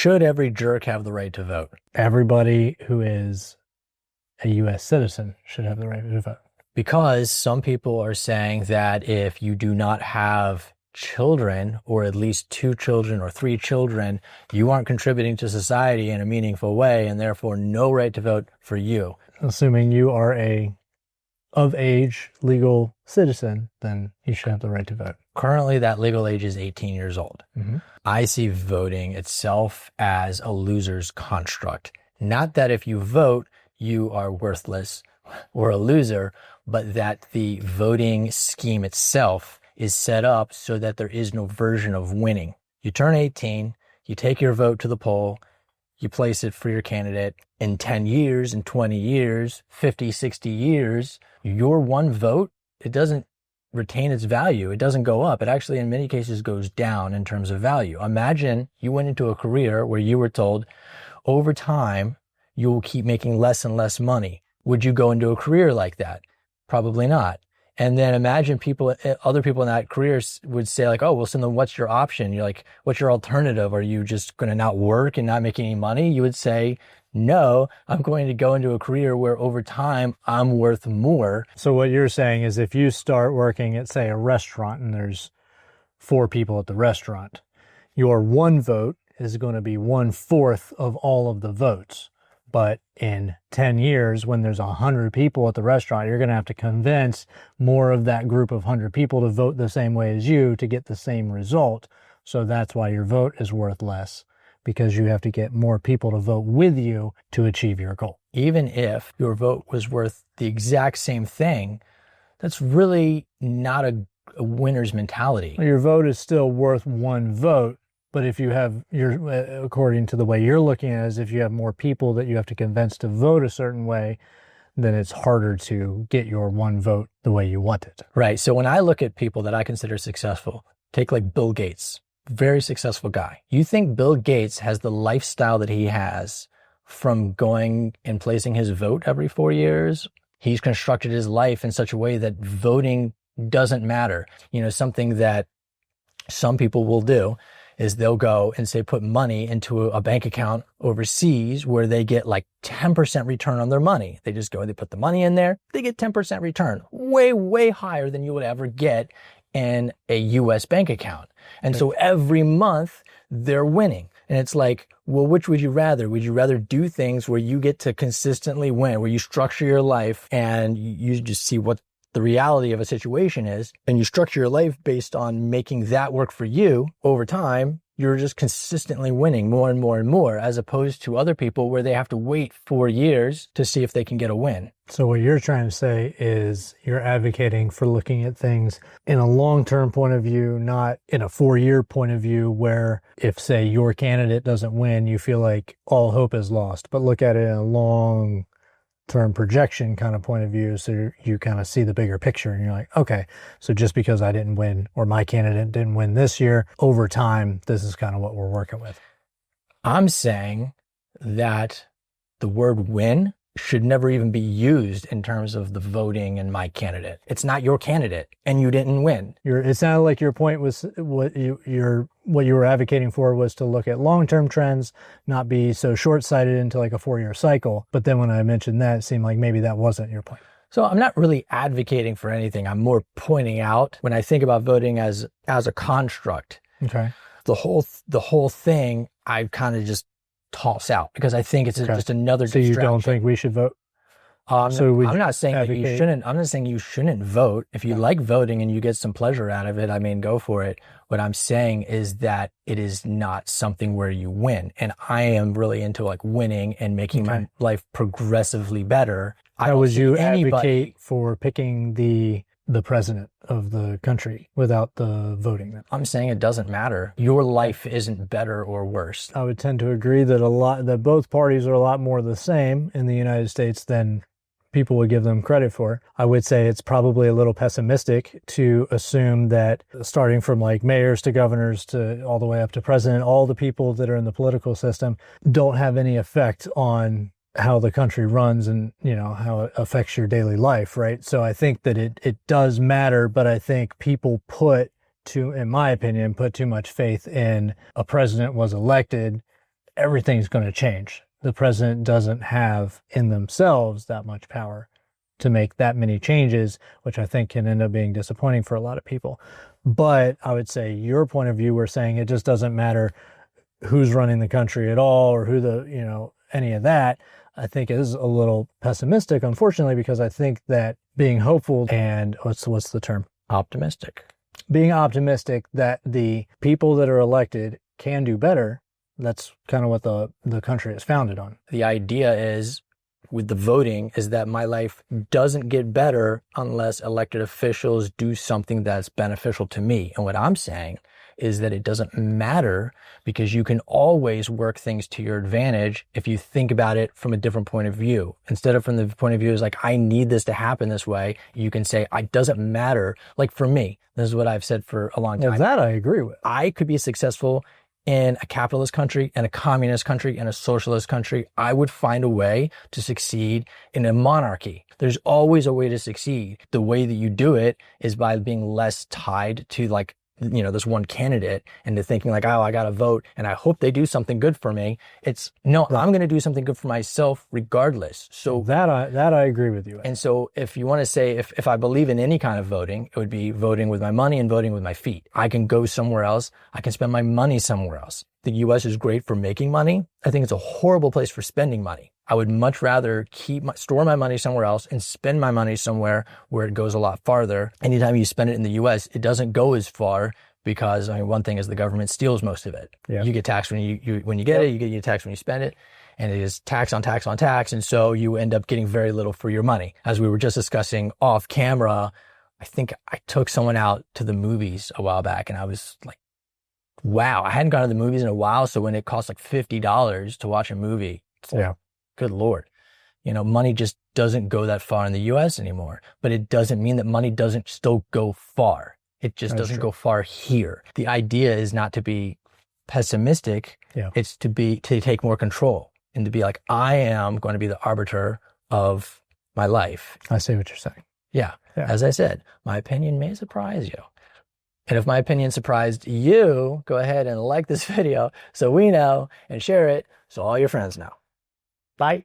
Should every jerk have the right to vote? Everybody who is a U.S. citizen should have the right to vote. Because some people are saying that if you do not have children, or at least 2 children or 3 children, you aren't contributing to society in a meaningful way, and therefore no right to vote for you. Assuming you are a of age legal citizen, then you should have the right to vote. Currently, that legal age is 18 years old. Mm-hmm. I see voting itself as a loser's construct. Not that if you vote, you are worthless or a loser, but that the voting scheme itself is set up so that there is no version of winning. You turn 18, you take your vote to the poll, you place it for your candidate. In 10 years, in 20 years, 50, 60 years, your one vote, it doesn't retain its value. It doesn't go up. It actually, in many cases, goes down in terms of value. Imagine you went into a career where you were told, over time, you will keep making less and less money. Would you go into a career like that? Probably not. And then imagine other people in that career would say like, oh, well, so then what's your option? You're like, what's your alternative? Are you just going to not work and not make any money? You would say, no, I'm going to go into a career where over time I'm worth more. So what you're saying is if you start working at, say, a restaurant and there's 4 people at the restaurant, your one vote is going to be 1/4 of all of the votes. But in 10 years, when there's 100 people at the restaurant, you're going to have to convince more of that group of 100 people to vote the same way as you to get the same result. So that's why your vote is worth less, because you have to get more people to vote with you to achieve your goal. Even if your vote was worth the exact same thing, that's really not a winner's mentality. Your vote is still worth 1 vote. But if you have according to the way you're looking at it, is if you have more people that you have to convince to vote a certain way, then it's harder to get your 1 vote the way you want it. Right. So when I look at people that I consider successful, take like Bill Gates, very successful guy. You think Bill Gates has the lifestyle that he has from going and placing his vote every 4 years? He's constructed his life in such a way that voting doesn't matter. You know, something that some people will do is they'll go and say put money into a bank account overseas where they get like 10% return on their money. They just go and they put the money in there. They get 10% return, way, way higher than you would ever get in a US bank account. And so every month they're winning. And it's like, well, which would you rather? Would you rather do things where you get to consistently win, where you structure your life and you just see what the reality of a situation is, and you structure your life based on making that work for you over time, you're just consistently winning more and more and more, as opposed to other people where they have to wait 4 years to see if they can get a win. So what you're trying to say is you're advocating for looking at things in a long-term point of view, not in a 4-year point of view where if, say, your candidate doesn't win, you feel like all hope is lost, but look at it in a long term projection kind of point of view, so you kind of see the bigger picture and you're like, okay, so just because I didn't win or my candidate didn't win this year, over time, this is kind of what we're working with. I'm saying that the word win should never even be used in terms of the voting and my candidate. It's not your candidate and you didn't win. It sounded like your point was what you were advocating for was to look at long-term trends, not be so short-sighted into like a 4-year cycle. But then when I mentioned that, it seemed like maybe that wasn't your point. So I'm not really advocating for anything. I'm more pointing out when I think about voting as a construct. Okay. The whole thing I kind of just toss out because I think it's just another distraction. So you don't think we should vote? I'm not saying that you shouldn't. I'm not saying you shouldn't vote. If you like voting and you get some pleasure out of it, I mean, go for it. What I'm saying is that it is not something where you win. And I am really into like winning and making my life progressively better. How would you advocate for picking the president of the country without the voting then? I'm saying it doesn't matter. Your life isn't better or worse. I would tend to agree that both parties are a lot more the same in the United States than people would give them credit for. I would say it's probably a little pessimistic to assume that starting from like mayors to governors to all the way up to president, all the people that are in the political system don't have any effect on how the country runs and, you know, how it affects your daily life, right? So I think that it does matter, but I think people in my opinion, put too much faith in a president was elected everything's going to change. The president doesn't have in themselves that much power to make that many changes, which I think can end up being disappointing for a lot of people. But I would say your point of view, we're saying it just doesn't matter who's running the country at all or who any of that, I think is a little pessimistic, unfortunately, because I think that being hopeful and what's the term? Optimistic. Being optimistic that the people that are elected can do better. That's kind of what the country is founded on. The idea is with the voting is that my life doesn't get better unless elected officials do something that's beneficial to me. And what I'm saying is that it doesn't matter because you can always work things to your advantage if you think about it from a different point of view. Instead of from the point of view is like, I need this to happen this way, you can say, it doesn't matter. Like for me, this is what I've said for a long time. Well, that I agree with. I could be successful in a capitalist country, in a communist country, in a socialist country. I would find a way to succeed in a monarchy. There's always a way to succeed. The way that you do it is by being less tied to like, this one candidate and to thinking like, oh, I got to vote and I hope they do something good for me. It's no, I'm going to do something good for myself regardless. So that I agree with you. And so if you want to say, if I believe in any kind of voting, it would be voting with my money and voting with my feet. I can go somewhere else. I can spend my money somewhere else. The US is great for making money. I think it's a horrible place for spending money. I would much rather store my money somewhere else and spend my money somewhere where it goes a lot farther. Anytime you spend it in the US, it doesn't go as far because one thing is the government steals most of it. Yeah. You get taxed when you get it, you get taxed when you spend it, and it is tax on tax on tax. And so you end up getting very little for your money. As we were just discussing off camera, I think I took someone out to the movies a while back and I was like, wow, I hadn't gone to the movies in a while. So when it costs like $50 to watch a movie, it's like, good Lord, money just doesn't go that far in the US anymore, but it doesn't mean that money doesn't still go far. It just doesn't go far here. The idea is not to be pessimistic. Yeah. It's to take more control and to be like, I am going to be the arbiter of my life. I see what you're saying. Yeah. As I said, my opinion may surprise you. And if my opinion surprised you, go ahead and like this video so we know and share it so all your friends know. Bye.